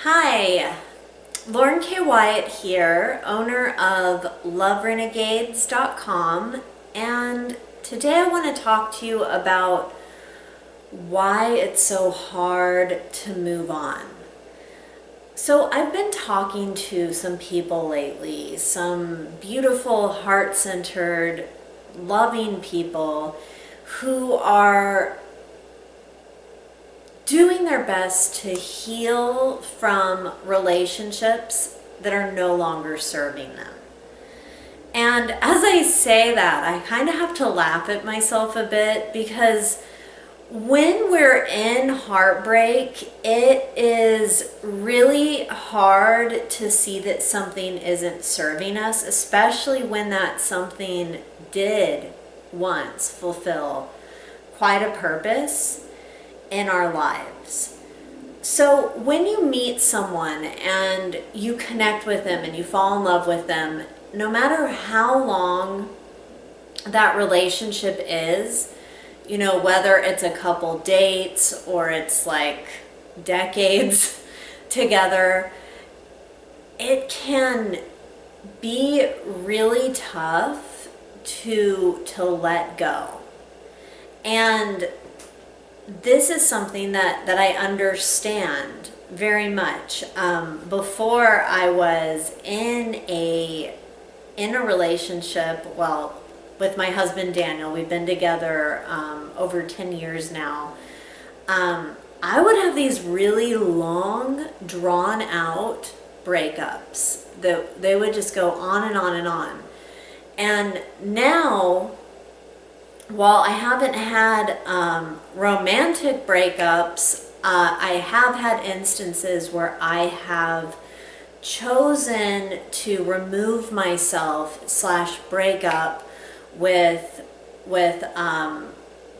Hi, Lauren K. Wyatt here, owner of loverenegades.com, and today I want to talk to you about why it's so hard to move on. So I've been talking to some people lately, some beautiful, heart-centered, loving people who are doing their best to heal from relationships that are no longer serving them. And as I say that, I kind of have to laugh at myself a bit, because when we're in heartbreak, it is really hard to see that something isn't serving us, especially when that something did once fulfill quite a purpose in our lives. So when you meet someone and you connect with them and you fall in love with them, no matter how long that relationship is, you know, whether it's a couple dates or it's like decades together, it can be really tough to let go. And this is something that I understand very much. Before I was in a relationship, well, with my husband Daniel, we've been together over 10 years now. I would have these really long, drawn out breakups that they would just go on and on and on. And now, while I haven't had romantic breakups, I have had instances where I have chosen to remove myself / break up with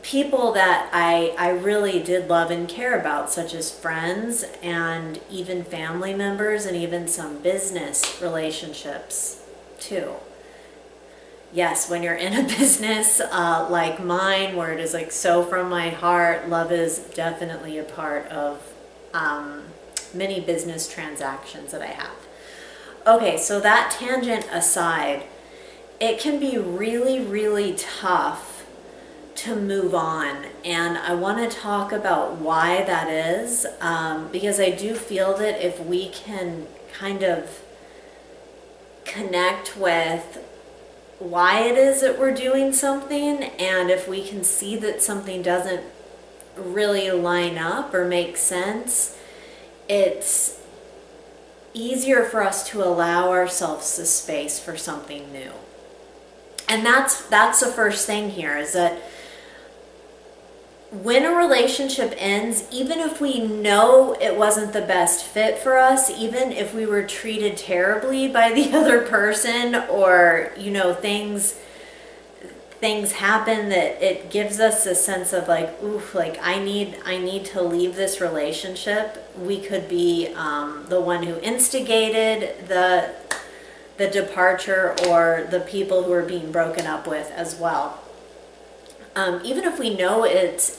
people that I really did love and care about, such as friends and even family members, and even some business relationships too. Yes, when you're in a business like mine, where it is like so from my heart, love is definitely a part of many business transactions that I have. Okay, so that tangent aside, it can be really, really tough to move on. And I want to talk about why that is, because I do feel that if we can kind of connect with why it is that we're doing something, and if we can see that something doesn't really line up or make sense, it's easier for us to allow ourselves the space for something new. And that's the first thing here, is that when a relationship ends, even if we know it wasn't the best fit for us, even if we were treated terribly by the other person, or, you know, things happen that it gives us a sense of like, oof, like I need to leave this relationship. We could be the one who instigated the departure, or the people who are being broken up with as well. Even if we know it's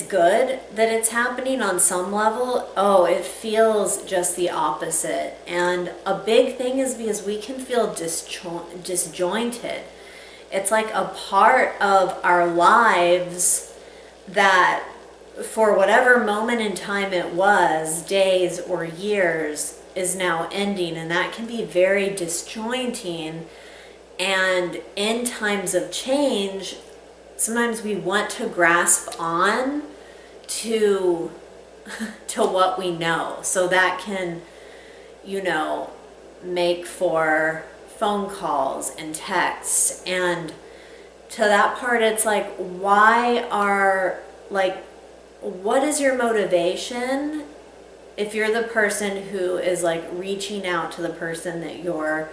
good that it's happening on some level, it feels just the opposite. And a big thing is because we can feel disjointed. It's like a part of our lives that, for whatever moment in time it was, days or years, is now ending, and that can be very disjointing. And in times of change, sometimes we want to grasp on to what we know. So that can, you know, make for phone calls and texts. And to that part, it's like, what is your motivation if you're the person who is like reaching out to the person that you're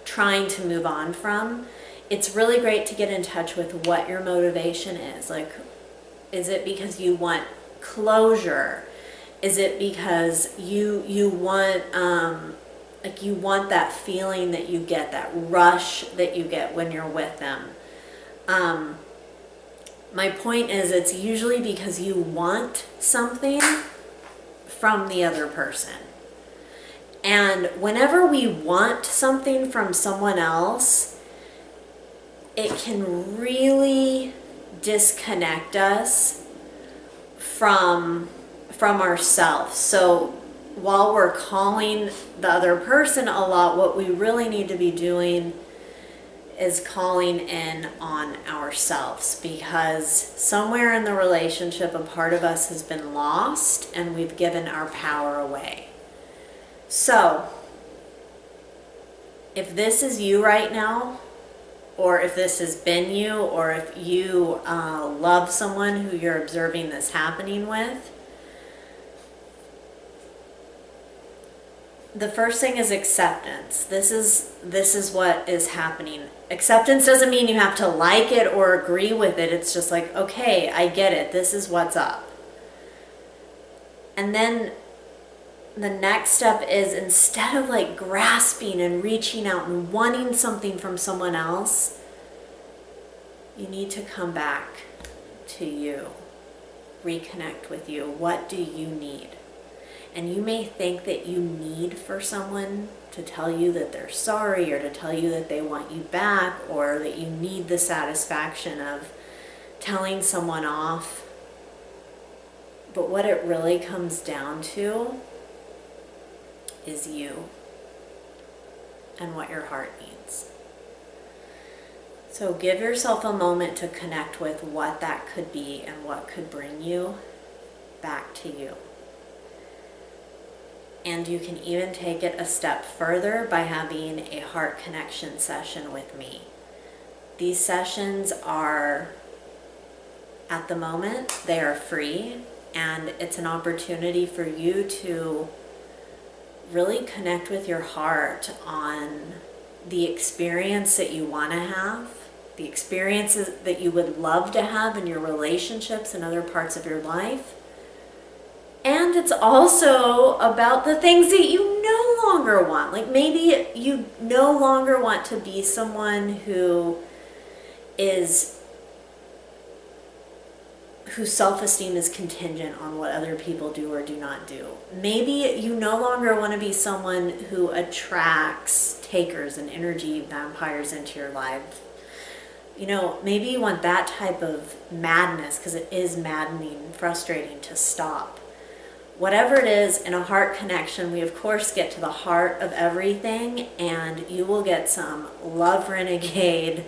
trying to move on from? It's really great to get in touch with what your motivation is. Like, is it because you want closure? Is it because you want you want that feeling that you get, that rush that you get when you're with them? My point is, it's usually because you want something from the other person. And whenever we want something from someone else, it can really disconnect us from ourselves. So while we're calling the other person a lot, what we really need to be doing is calling in on ourselves, because somewhere in the relationship a part of us has been lost and we've given our power away. So if this is you right now, or if this has been you, or if you love someone who you're observing this happening with, the first thing is acceptance. This is what is happening. Acceptance doesn't mean you have to like it or agree with it. It's just like, okay, I get it. This is what's up. And then the next step is, instead of like grasping and reaching out and wanting something from someone else, you need to come back to you, reconnect with you. What do you need? And you may think that you need for someone to tell you that they're sorry, or to tell you that they want you back, or that you need the satisfaction of telling someone off. But what it really comes down to is you and what your heart needs. So give yourself a moment to connect with what that could be and what could bring you back to you. And you can even take it a step further by having a heart connection session with me. These sessions are, at the moment, they are free, and it's an opportunity for you to really connect with your heart on the experience that you want to have, the experiences that you would love to have in your relationships and other parts of your life. And it's also about the things that you no longer want. Like maybe you no longer want to be someone whose self-esteem is contingent on what other people do or do not do. Maybe you no longer want to be someone who attracts takers and energy vampires into your life. You know, maybe you want that type of madness, because it is maddening, frustrating, to stop. Whatever it is, in a heart connection, we of course get to the heart of everything, and you will get some Love Renegade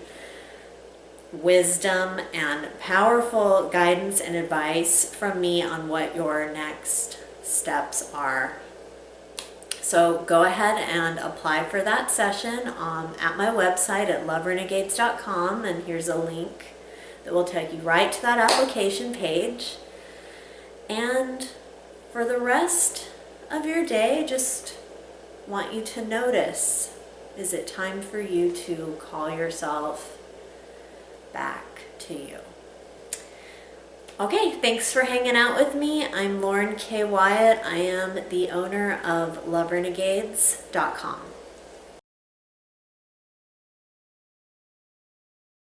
wisdom and powerful guidance and advice from me on what your next steps are. So go ahead and apply for that session at my website at loverenegades.com, and here's a link that will take you right to that application page. And for the rest of your day, just want you to notice, is it time for you to call yourself back to you? Okay, thanks for hanging out with me. I'm Lauren K. Wyatt. I am the owner of loverenegades.com.